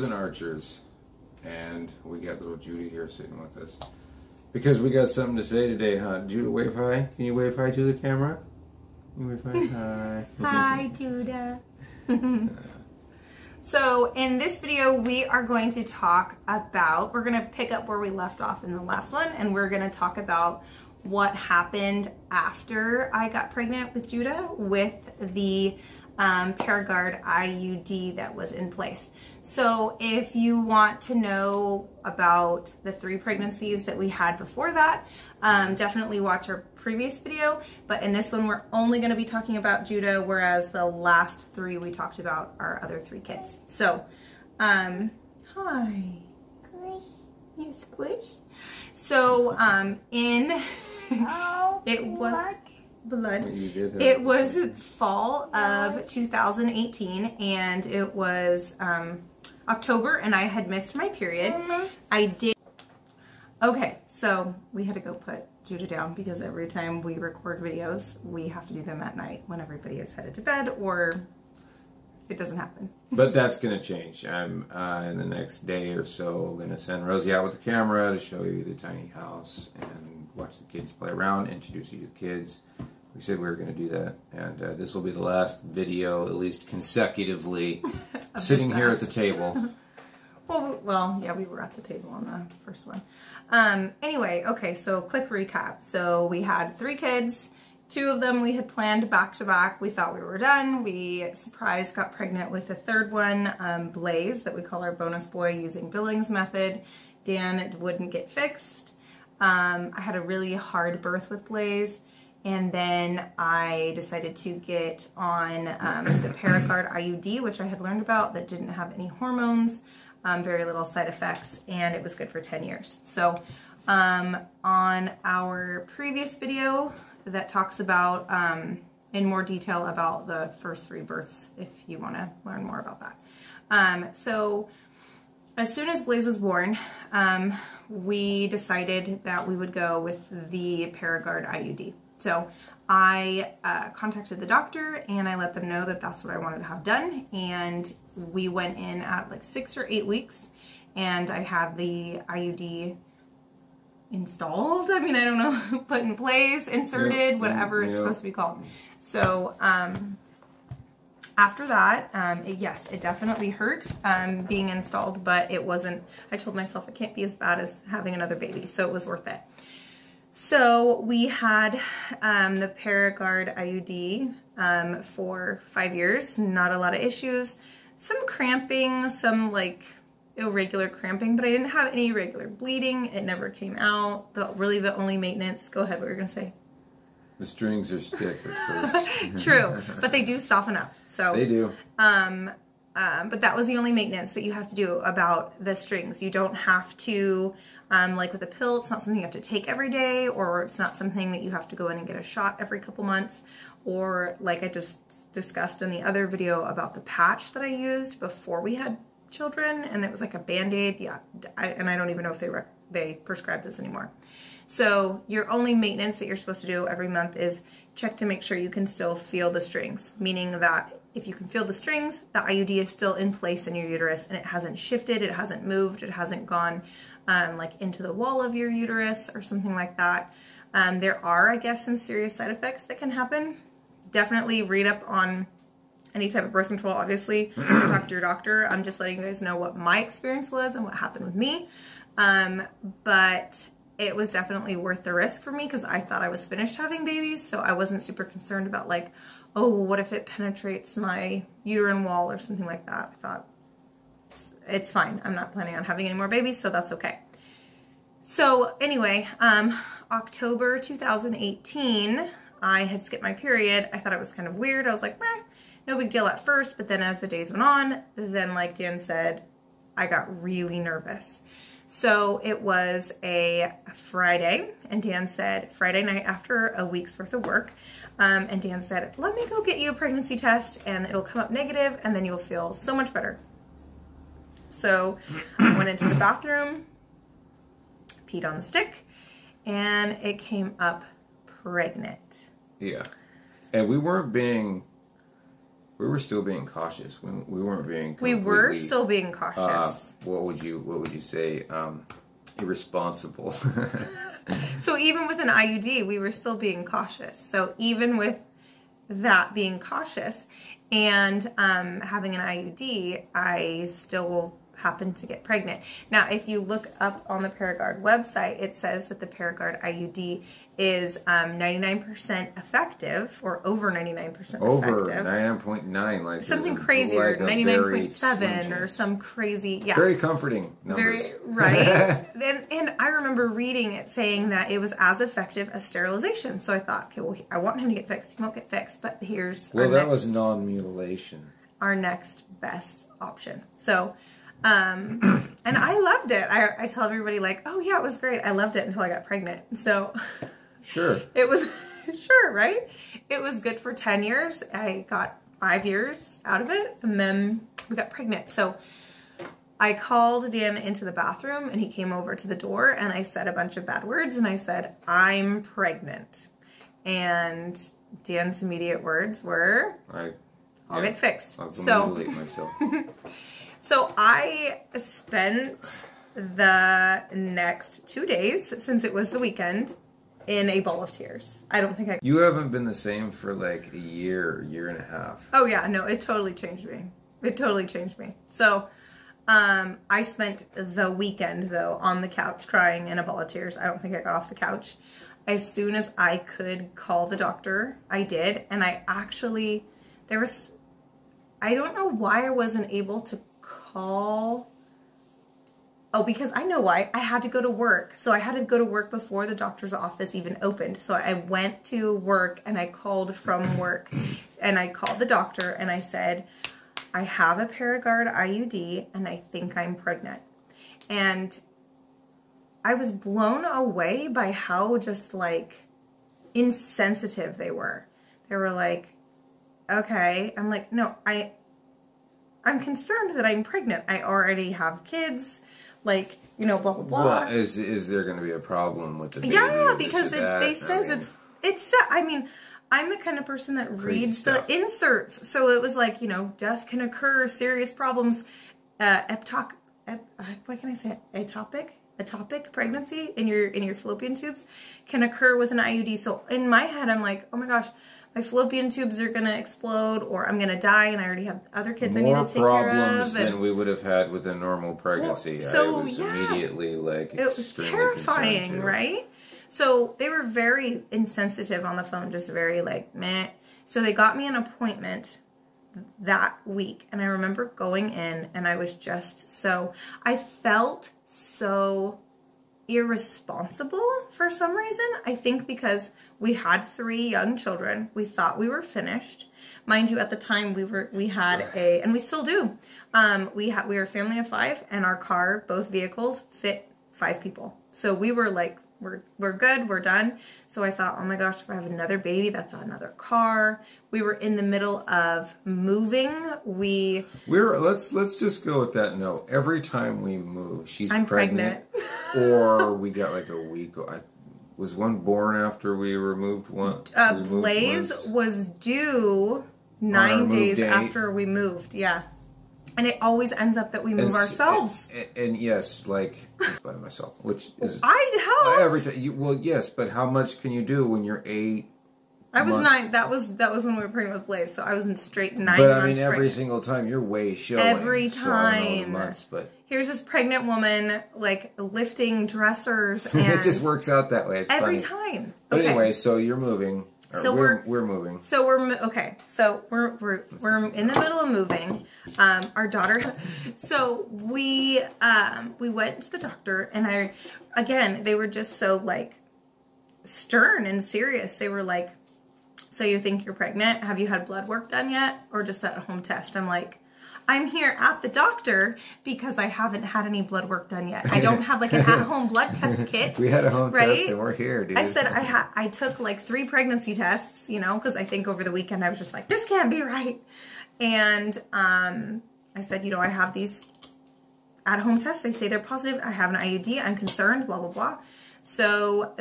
and archers, and we got little Judah here sitting with us because we got something to say today, huh? Judah, wave hi. Can you wave hi to the camera? Can you wave hi? Hi. Hi, Judah. So in this video, we are going to talk about, we're going to pick up where we left off in the last one, and we're going to talk about what happened after I got pregnant with Judah with the Paraguard IUD that was in place. So if you want to know about the 3 pregnancies that we had before that, definitely watch our previous video. But in this one, we're only going to be talking about Judah, whereas the last 3 we talked about our other 3 kids. So, hi. Squish. You squish? So, it was blood. It was fall of 2018, and it was October, and I had missed my period. I did. Okay, so we had to go put Judah down because every time we record videos, we have to do them at night when everybody is headed to bed, or it doesn't happen. But that's going to change. I'm in the next day or so going to send Rosie out with the camera to show you the tiny house and watch the kids play around, introduce you to the kids. We said we were going to do that, and this will be the last video, at least consecutively, sitting here at the table. Well, yeah, we were at the table on the first one. Anyway, okay, so quick recap. So we had 3 kids. 2 of them we had planned back to back. We thought we were done. We, surprise, got pregnant with a 3rd one, Blaze, that we call our bonus boy, using Billings method. Dan, it wouldn't get fixed. I had a really hard birth with Blaze. And then I decided to get on the Paraguard IUD, which I had learned about, that didn't have any hormones, very little side effects, and it was good for 10 years. So on our previous video that talks about, in more detail about the first 3 births, if you want to learn more about that. So as soon as Blaze was born, we decided that we would go with the Paraguard IUD. So I contacted the doctor and I let them know that that's what I wanted to have done, and we went in at like 6 or 8 weeks, and I had the IUD installed. I mean, I don't know, put in place, inserted, whatever it's supposed to be called. So after that, yes, it definitely hurt being installed, but it wasn't, I told myself it can't be as bad as having another baby, so it was worth it. So we had the Paraguard IUD for 5 years, not a lot of issues, some cramping, some like irregular cramping, but I didn't have any regular bleeding. It never came out. Really the only maintenance, go ahead, what were you gonna say? The strings are stiff at first. True, but they do soften up. So they do. But that was the only maintenance that you have to do about the strings. You don't have to, like with a pill, it's not something you have to take every day, or it's not something that you have to go in and get a shot every couple months, or like I just discussed in the other video about the patch that I used before we had children, and it was like a Band-Aid. Yeah, and I don't even know if they prescribe this anymore. So your only maintenance that you're supposed to do every month is check to make sure you can still feel the strings, meaning that if you can feel the strings, the IUD is still in place in your uterus and it hasn't shifted, it hasn't moved, it hasn't gone like into the wall of your uterus or something like that. There are, I guess, some serious side effects that can happen. Definitely read up on any type of birth control, obviously. Talk to your doctor. I'm just letting you guys know what my experience was and what happened with me. But it was definitely worth the risk for me because I thought I was finished having babies, so I wasn't super concerned about like, oh, what if it penetrates my uterine wall or something like that. I thought, it's fine. I'm not planning on having any more babies, so that's okay. So anyway, October 2018, I had skipped my period. I thought it was kind of weird. I was like, meh, no big deal at first, but then as the days went on, then like Dan said, I got really nervous. So it was a Friday, and Dan said, Friday night after a week's worth of work, and Dan said, let me go get you a pregnancy test and it'll come up negative and then you'll feel so much better. So I went into the bathroom, peed on the stick, and it came up pregnant. Yeah. And we weren't being we were still being cautious. We weren't being We were still being cautious. What would you say? Irresponsible. So even with an IUD, we were still being cautious. So even with that being cautious and having an IUD, I still happened to get pregnant. Now, if you look up on the Paraguard website, it says that the Paraguard IUD is 99% effective, or over 99% effective. Over 99.9, like something crazy, or 99.7, or some crazy, yeah. Very comforting numbers. Very, right? and I remember reading it saying that it was as effective as sterilization. So I thought, okay, well, I want him to get fixed. He won't get fixed, but here's that was non-mutilation. Our next best option. So, and I loved it. I tell everybody, like, oh yeah, it was great. I loved it until I got pregnant. So sure, it was sure, right? It was good for 10 years. I got 5 years out of it, and then we got pregnant. So I called Dan into the bathroom, and he came over to the door, and I said a bunch of bad words, and I said, I'm pregnant. And Dan's immediate words were, I'll get fixed. I'll mutilate myself. So I spent the next 2 days, since it was the weekend, in a ball of tears. I don't think You haven't been the same for like a year and a half. Oh yeah, no, it totally changed me. It totally changed me. So I spent the weekend, though, on the couch crying in a ball of tears. I don't think I got off the couch. As soon as I could call the doctor, I did. And I actually, I don't know why I wasn't able to call. Oh, because I know why. I had to go to work. So I had to go to work before the doctor's office even opened. So I went to work and I called from work, and I called the doctor and I said, I have a Paraguard IUD and I think I'm pregnant. And I was blown away by how just like insensitive they were. They were like, okay. I'm like, no, I'm concerned that I'm pregnant. I already have kids, like, you know, blah, blah, blah. Well, is there going to be a problem with the baby? Yeah, because they says it's, I mean, I'm the kind of person that reads the inserts. So it was like, you know, death can occur, serious problems, what can I say? Ectopic pregnancy in your fallopian tubes can occur with an IUD. So in my head, I'm like, oh my gosh, my fallopian tubes are gonna explode, or I'm gonna die, and I already have other kids I need to take care of. More problems than we would have had with a normal pregnancy. Well, so, I was immediately like, it was terrifying, right? So they were very insensitive on the phone, just very like meh. So they got me an appointment that week, and I remember going in, and I was just I felt so irresponsible for some reason. I think because we had 3 young children. We thought we were finished. Mind you, at the time we had and we still do. We were a family of 5, and our car, both vehicles, fit 5 people. So we were like, we're good, we're done. So I thought, oh my gosh, if I have another baby, that's another car. We were in the middle of moving. Let's just go with that note. Every time we move, I'm pregnant. Or we got like a week. Was one born after we removed one? Blaze was due 9 days after we moved. Yeah. And it always ends up that we move ourselves. And yes, like by myself, which is I helped every time. Well, yes, but how much can you do when you're 8? I was 9. That was when we were pregnant with Blaze. So I was in straight 9 months. But I mean, every single time you're way showing. Every time. So I don't know the months, but here's this pregnant woman like lifting dressers, and it just works out that way. It's every funny. time. But anyway, so you're moving. So we're moving. So we're okay. So we're in the middle of moving. Our daughter. So we went to the doctor, and they were just so like stern and serious. They were like, so you think you're pregnant? Have you had blood work done yet, or just at a home test? I'm like, I'm here at the doctor because I haven't had any blood work done yet. I don't have like an at-home blood test kit. We had a home test and we're here, dude. I said I took like 3 pregnancy tests, you know, because I think over the weekend I was just like, this can't be right. And I said, you know, I have these at-home tests. They say they're positive. I have an IUD. I'm concerned, blah, blah, blah. So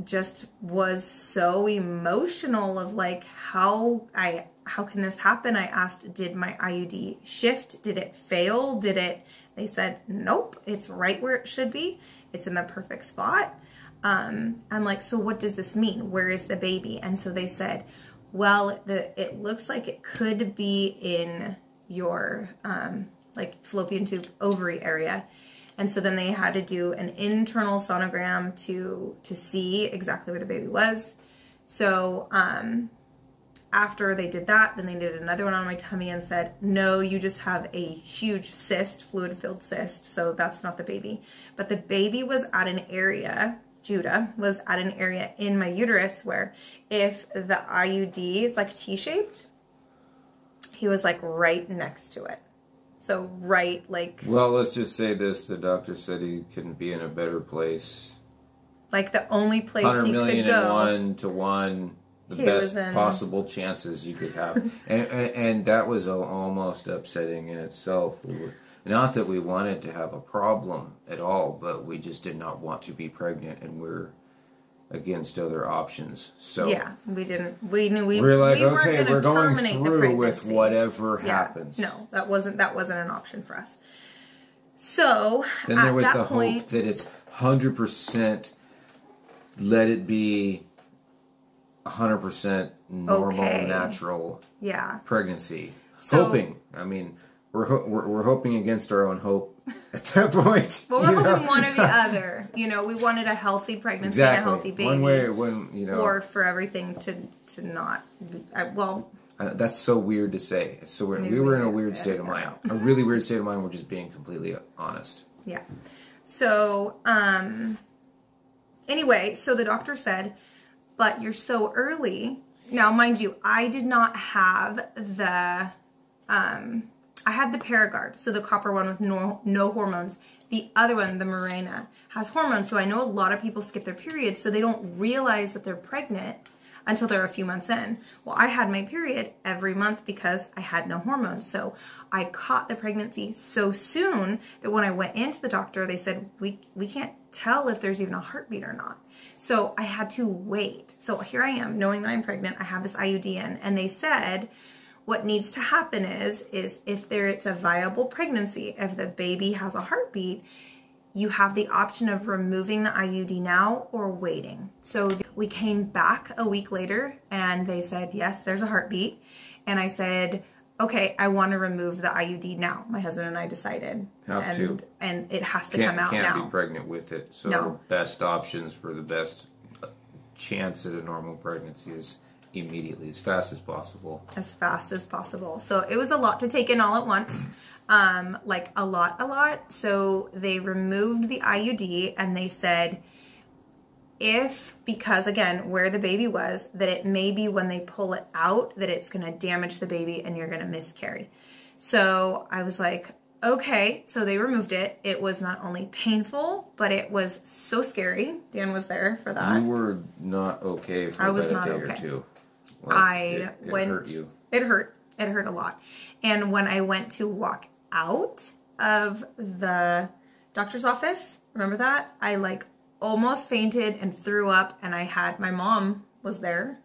just was so emotional of like, how can this happen? I asked, did my IUD shift? Did it fail? They said, nope, it's right where it should be. It's in the perfect spot. I'm like, so what does this mean? Where is the baby? And so they said, well, it looks like it could be in your like fallopian tube ovary area. And so then they had to do an internal sonogram to see exactly where the baby was. So after they did that, then they did another one on my tummy and said, no, you just have a huge cyst, fluid-filled cyst, so that's not the baby. But the baby was at an area, Judah was at an area in my uterus where if the IUD is like T-shaped, he was like right next to it. So right, like... Well, let's just say this. The doctor said he couldn't be in a better place. Like the only place he could go. 100 million and 1-to-1, the best possible chances you could have. and that was almost upsetting in itself. Not that we wanted to have a problem at all, but we just did not want to be pregnant, and we're against other options. So yeah, we didn't. We knew we're like, okay, we're going through with whatever happens. No, that wasn't an option for us. So then there was the hope that it's 100%. Let it be 100% normal, natural pregnancy. So, hoping. I mean, we're hoping against our own hope at that point. Well, we're hoping one or the other. You know, we wanted a healthy pregnancy and a healthy baby. One way, or for everything to not. That's so weird to say. It's so weird. We were in a weird state of mind. A really weird state of mind. We're just being completely honest. Yeah. So, anyway, so the doctor said, but you're so early. Now, mind you, I did not have the, I had the Paraguard, so the copper one with no hormones. The other one, the Mirena, has hormones. So I know a lot of people skip their periods, so they don't realize that they're pregnant until they're a few months in. Well, I had my period every month because I had no hormones. So I caught the pregnancy so soon that when I went into the doctor, they said, we can't tell if there's even a heartbeat or not. So I had to wait. So here I am, knowing that I'm pregnant, I have this IUD in, and they said, what needs to happen is if it's a viable pregnancy, if the baby has a heartbeat, you have the option of removing the IUD now or waiting. So we came back a week later and they said, yes, there's a heartbeat. And I said, okay, I want to remove the IUD now. My husband and I decided. And it has to come out now. Can't be pregnant with it. So the best options for the best chance at a normal pregnancy is immediately, as fast as possible. As fast as possible. So it was a lot to take in all at once. Like a lot. So they removed the IUD and they said, because again, where the baby was, that it may be when they pull it out, that it's going to damage the baby and you're going to miscarry. So I was like, okay. So they removed it. It was not only painful, but it was so scary. Dan was there for that. You were not okay for about a day or two. Like, it hurt you. It hurt. It hurt a lot. And when I went to walk out of the doctor's office, remember that? I like almost fainted and threw up, and my mom was there.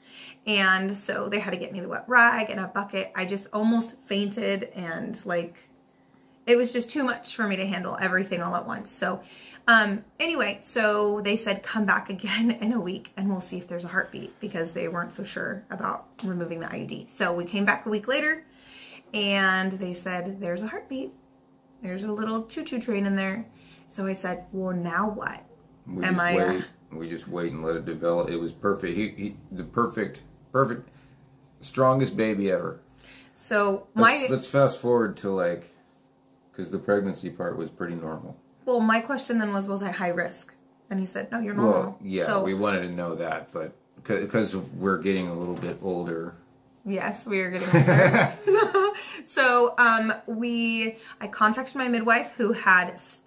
And so they had to get me the wet rag and a bucket. I just almost fainted, and like, it was just too much for me to handle everything all at once. So anyway, so they said, come back again in a week and we'll see if there's a heartbeat, because they weren't so sure about removing the IUD. So we came back a week later and they said, there's a heartbeat. There's a little choo-choo train in there. So I said, well, now what? We just wait and let it develop. It was perfect. The perfect, strongest baby ever. So let's fast forward to because the pregnancy part was pretty normal. Well, my question then was I high risk? And he said, no, you're normal. Well, yeah, so, we wanted to know that, but because we're getting a little bit older. Yes, we are getting older. So I contacted my midwife who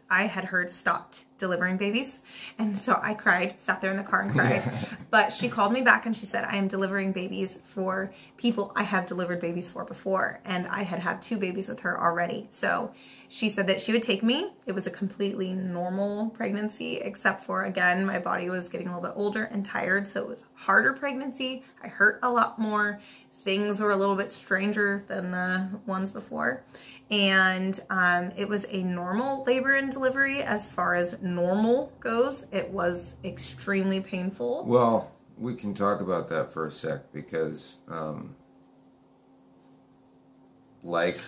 I had heard stopped delivering babies. And so I cried, sat there in the car and cried. But she called me back and she said, I am delivering babies for people I have delivered babies for before. And I had had 2 babies with her already. So she said that she would take me. It was a completely normal pregnancy, except for, again, my body was getting a little bit older and tired. So it was a harder pregnancy. I hurt a lot more. Things were a little bit stranger than the ones before. And it was a normal labor and delivery as far as normal goes. It was extremely painful. Well, we can talk about that for a sec because like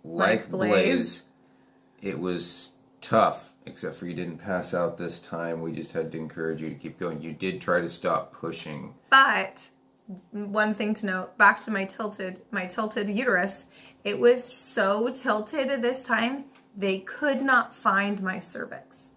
Blaze, it was tough, except for you didn't pass out this time. We just had to encourage you to keep going. You did try to stop pushing. But one thing to note, back to my tilted uterus, it was so tilted this time, they could not find my cervix.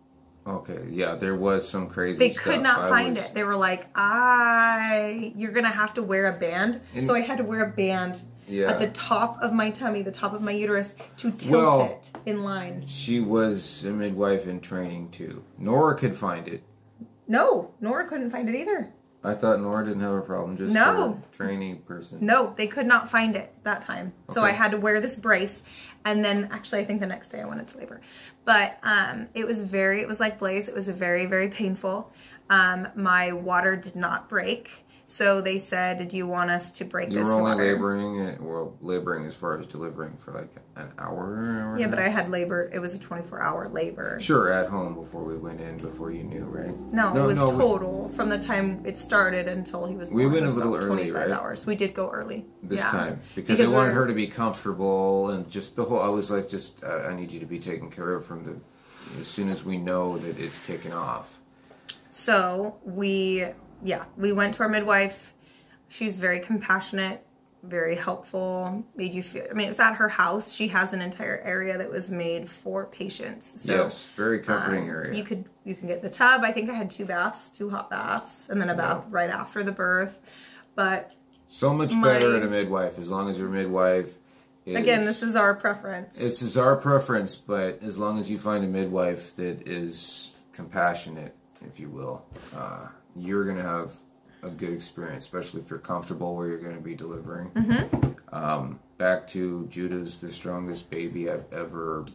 Okay, yeah, there was some crazy They stuff. could not find it. They were like, you're going to have to wear a band. So I had to wear a band at the top of my tummy, the top of my uterus, to tilt it in line. She was a midwife in training, too. Nora could find it. No, Nora couldn't find it either. I thought Nora didn't have a problem, just a training person. No, they could not find it that time. Okay. So I had to wear this brace. And then, actually, I think the next day I went into labor. But it was like Blaze. It was very, very painful. My water did not break. So they said, do you want us to break this water? You were only laboring as far as delivering for like an hour? Yeah, but I had labor. It was a 24-hour labor. Sure, at home before we went in, before you knew, right? No, it was total. From the time it started until he was born. We went a little early, 25 hours. We did go early. This time. Because I wanted her to be comfortable and just the whole, I was like, I need you to be taken care of as soon as we know that it's kicking off. So we went to our midwife. She's very compassionate, very helpful, made you feel, it was at her house. She has an entire area that was made for patients. So, yes, very comforting area. You can get the tub. I think I had 2 hot baths, and then a bath right after the birth. But so much better at a midwife, as long as your midwife again, this is our preference. This is our preference, but as long as you find a midwife that is compassionate, if you will, you're going to have a good experience, especially if you're comfortable where you're going to be delivering. Mm-hmm. Back to Judah's the strongest baby I've ever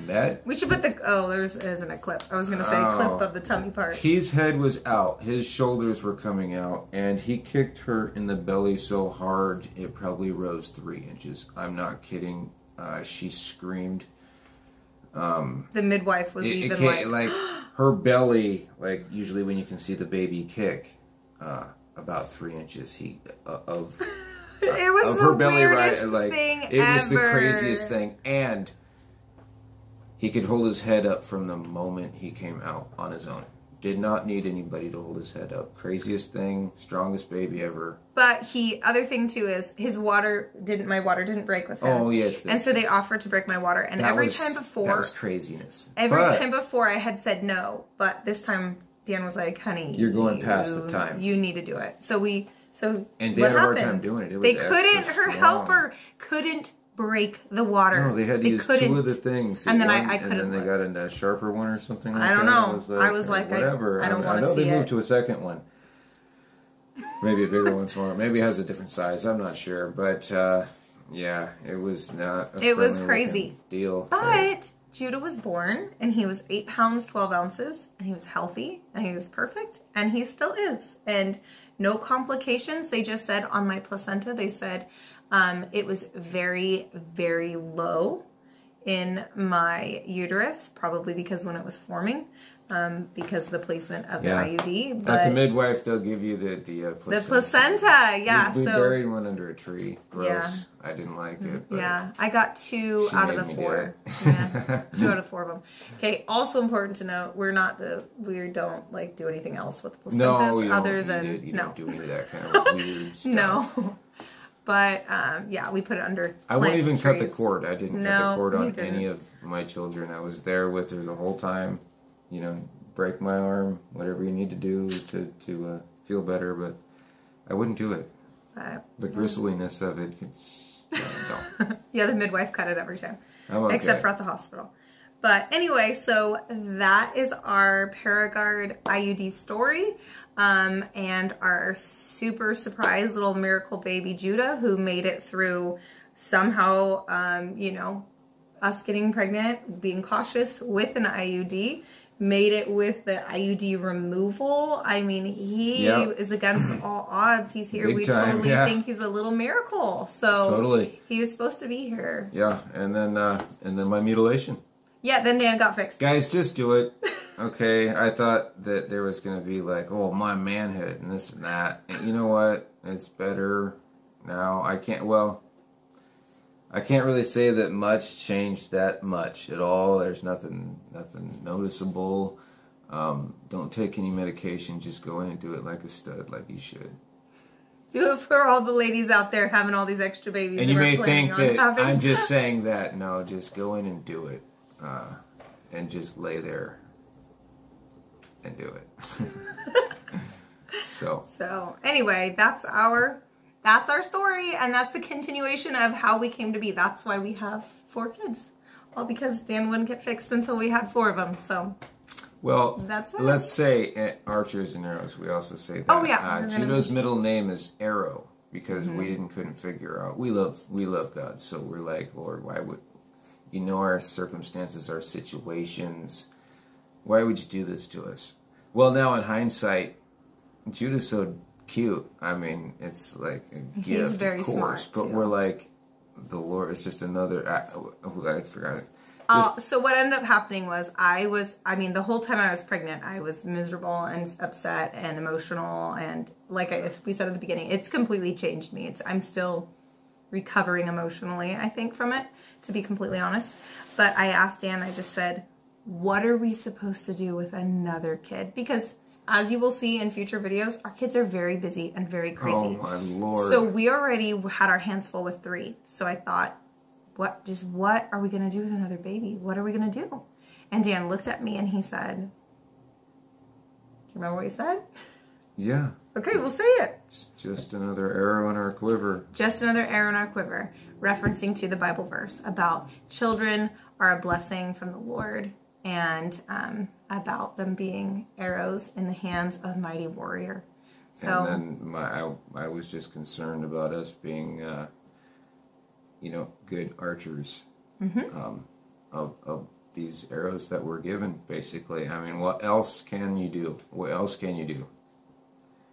met. We should put there isn't a clip. I was going to say a clip of the tummy part. His head was out. His shoulders were coming out, and he kicked her in the belly so hard it probably rose 3 inches. I'm not kidding. She screamed. The midwife was like her belly, like usually when you can see the baby kick, about 3 inches of it was of the her belly, weirdest right? Like thing it was ever. the craziest thing, and he could hold his head up from the moment he came out on his own. Did not need anybody to hold his head up. Craziest thing, strongest baby ever. But other thing too is my water didn't break with him. Oh yes. And so they offered to break my water, and that time before that was craziness. Every time before I had said no, but this time Dan was like, "Honey, you're going past the time. You need to do it." And they had a hard time doing it. It was they couldn't. Her helper couldn't break the water. No, they had to use 2 of the things. And then I couldn't. And then they got a sharper one or something like that. I don't know. I was like whatever. I don't want to see it. I know they moved to a second one. Maybe a bigger one, smaller. Maybe it has a different size. I'm not sure. But, yeah, it was not a It was crazy. Deal. But Judah was born, and he was 8 pounds, 12 ounces, and he was healthy, and he was perfect, and he still is. And no complications. They just said on my placenta, they said it was very, very low in my uterus, probably because when it was forming, because of the placement of the IUD. But at the midwife, they'll give you the placenta. The placenta, yeah. We buried one under a tree. Gross. Yeah. I didn't like it. But yeah, I got 2 out of the 4. Yeah, 2 out of 4 of them. Okay, also important to note, we don't like do anything else with the placentas you don't do any of that kind of weird stuff. No. But, we put it under I won't even cut the cord. I didn't cut the cord on didn't. any of my children. I was there with her the whole time. Break my arm, whatever you need to do to feel better, but I wouldn't do it. The gristliness of it, don't. Yeah, the midwife cut it every time. I'm okay. Except for at the hospital. But anyway, so that is our Paraguard IUD story. And our super surprise little miracle baby Judah, who made it through somehow, you know, us getting pregnant, being cautious with an IUD, made it with the IUD removal. I mean, he is against all odds. He's here. Big we time, totally think he's a little miracle. So totally, he was supposed to be here. Yeah, and then my mutilation. Yeah, then Dan got fixed. Guys, just do it. Okay, I thought that there was going to be like, oh, my manhood and this and that. And you know what? It's better now. I can't really say that much changed that much at all. There's nothing noticeable. Don't take any medication. Just go in and do it like a stud, like you should. Do it for all the ladies out there having all these extra babies. And you may think that I'm just saying that. No, just go in and do it. And just lay there and do it. So anyway, that's our story, and that's the continuation of how we came to be. That's why we have 4 kids. All because Dan wouldn't get fixed until we had 4 of them. So well, that's it. Let's say archers and arrows. We also say that. Oh yeah. Judah's middle name is Arrow because we couldn't figure out. We love God, so we're like, Lord, why would you know our circumstances, our situations? Why would you do this to us? Well, now in hindsight, Judah's so cute. I mean, it's like a gift, He's very of course. smart, but too. we're like, the Lord is just another. I forgot it. So what ended up happening was the whole time I was pregnant, I was miserable and upset and emotional. And like we said at the beginning, it's completely changed me. I'm still recovering emotionally, I think, from it, to be completely honest. But I asked Dan, I just said, what are we supposed to do with another kid? Because as you will see in future videos, our kids are very busy and very crazy. Oh my Lord. So we already had our hands full with 3. So I thought, what are we going to do with another baby? What are we going to do? And Dan looked at me and he said, do you remember what he said? Yeah. Okay, we'll say it. It's just another arrow in our quiver. Just another arrow in our quiver, referencing to the Bible verse about children are a blessing from the Lord, and about them being arrows in the hands of a mighty warrior. So, and then I was just concerned about us being, good archers of these arrows that we're given, basically. I mean, what else can you do? What else can you do?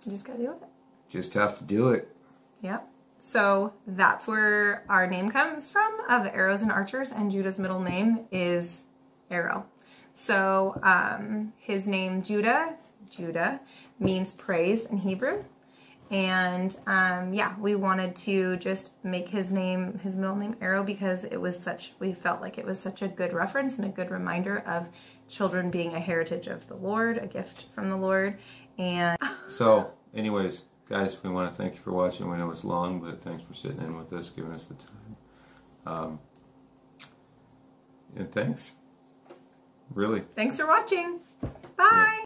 You just gotta do it. Just have to do it. Yep. So that's where our name comes from, of arrows and archers, and Judah's middle name is Arrow. So his name Judah means praise in Hebrew. And we wanted to just make his middle name Arrow because we felt like it was such a good reference and a good reminder of children being a heritage of the Lord, a gift from the Lord. And so, anyways, guys, we want to thank you for watching. We know it's long, but thanks for sitting in with us, giving us the time. And thanks. Really. Thanks for watching. Bye. Yeah.